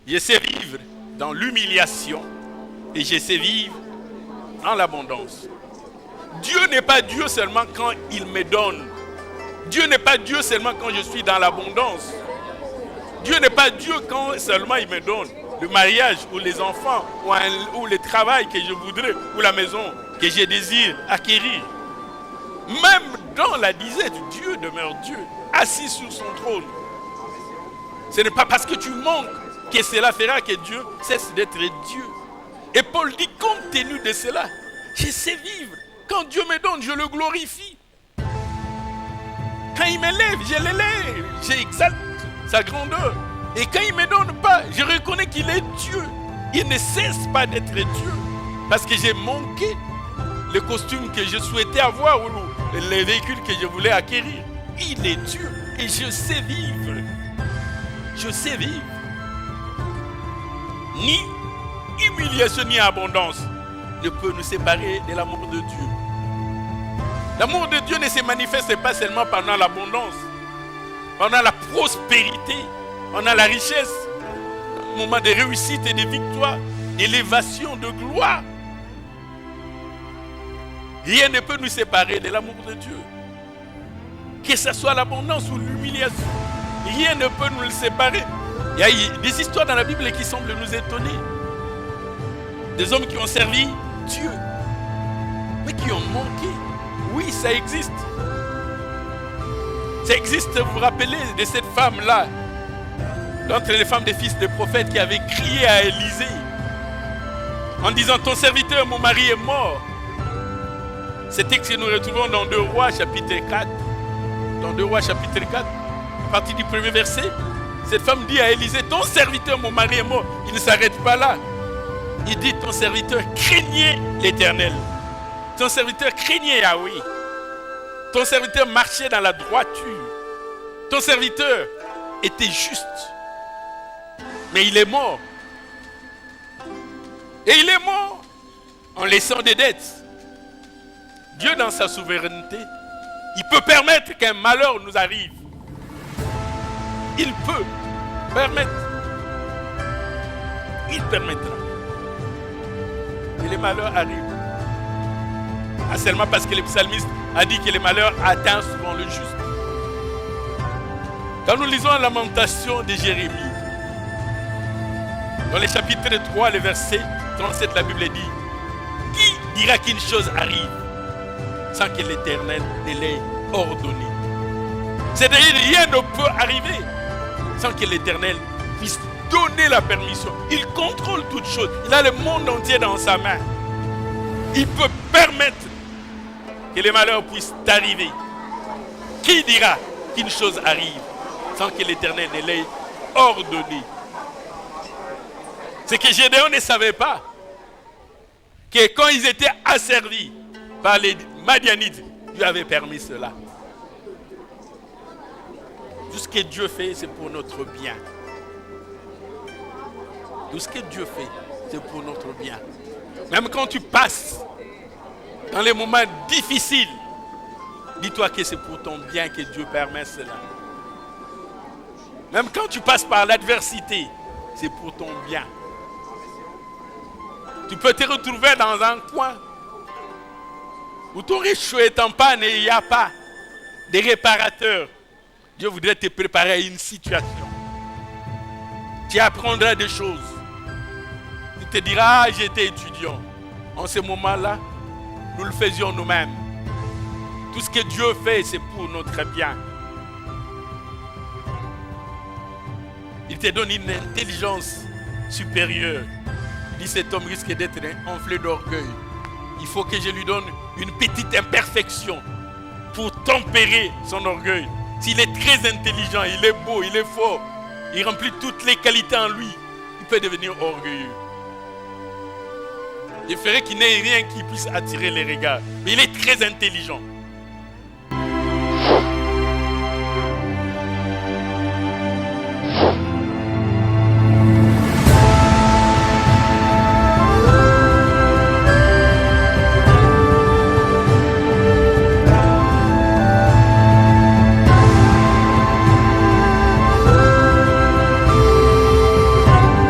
Je sais vivre dans l'humiliation et je sais vivre dans l'abondance. Dieu n'est pas Dieu seulement quand il me donne. Dieu n'est pas Dieu seulement quand je suis dans l'abondance. Dieu n'est pas Dieu quand seulement il me donne le mariage ou les enfants ou le travail que je voudrais ou la maison que je désire acquérir. Même dans la disette, Dieu demeure Dieu, assis sur son trône. Ce n'est pas parce que tu manques que cela fera que Dieu cesse d'être Dieu. Et Paul dit, compte tenu de cela, je sais vivre. Quand Dieu me donne, je le glorifie. Quand il m'élève, je l'élève. J'exalte sa grandeur. Et quand il ne me donne pas, je reconnais qu'il est Dieu. Il ne cesse pas d'être Dieu. Parce que j'ai manqué le costume que je souhaitais avoir ou les véhicules que je voulais acquérir. Il est Dieu. Et je sais vivre. Je sais vivre. Ni humiliation ni abondance ne peut nous séparer de l'amour de Dieu. L'amour de Dieu ne se manifeste pas seulement pendant l'abondance, pendant la prospérité, pendant la richesse, moment de réussite et de victoire, d'élévation, de gloire. Rien ne peut nous séparer de l'amour de Dieu. Que ce soit l'abondance ou l'humiliation, rien ne peut nous le séparer. Il y a des histoires dans la Bible qui semblent nous étonner. Des hommes qui ont servi Dieu, mais qui ont manqué. Oui, ça existe. Ça existe, vous vous rappelez de cette femme-là, d'entre les femmes des fils des prophètes qui avait crié à Élisée en disant, ton serviteur, mon mari est mort. C'est texte que nous retrouvons dans 2 Rois chapitre 4. Dans 2 Rois chapitre 4, à partir du premier verset, cette femme dit à Élisée, ton serviteur, mon mari est mort. Il ne s'arrête pas là. Il dit, ton serviteur craignait l'Éternel. Ton serviteur craignait Yahweh. Ton serviteur marchait dans la droiture. Ton serviteur était juste. Mais il est mort. Et il est mort en laissant des dettes. Dieu, dans sa souveraineté, il peut permettre qu'un malheur nous arrive. Il peut permettre. Il permettra. Et les malheurs arrivent. Pas seulement parce que le psalmiste a dit que les malheurs atteignent souvent le juste. Quand nous lisons la lamentation de Jérémie, dans le chapitre 3, le verset 37, la Bible dit, qui dira qu'une chose arrive sans que l'Éternel ne l'ait ordonné? C'est-à-dire, rien ne peut arriver sans que l'Éternel puisse donner la permission. Il contrôle toutes choses. Il a le monde entier dans sa main. Il peut permettre que les malheurs puissent arriver. Qui dira qu'une chose arrive sans que l'Éternel ne l'ait ordonné? C'est que Gédéon ne savait pas que quand ils étaient asservis par les Madianites, Dieu avait permis cela. Tout ce que Dieu fait, c'est pour notre bien. Tout ce que Dieu fait, c'est pour notre bien. Même quand tu passes dans les moments difficiles, dis-toi que c'est pour ton bien que Dieu permet cela. Même quand tu passes par l'adversité, c'est pour ton bien. Tu peux te retrouver dans un coin où ton réchaud est en panne et il n'y a pas de réparateur. Dieu voudrait te préparer à une situation. Tu apprendras des choses. Tu te diras, j'étais étudiant. En ce moment-là, nous le faisions nous-mêmes. Tout ce que Dieu fait, c'est pour notre bien. Il te donne une intelligence supérieure. Il dit, cet homme risque d'être enflé d'orgueil. Il faut que je lui donne une petite imperfection pour tempérer son orgueil. S'il est très intelligent, il est beau, il est fort, il remplit toutes les qualités en lui, il peut devenir orgueilleux. Il ferait qu'il n'ait rien qui puisse attirer les regards. Mais il est très intelligent.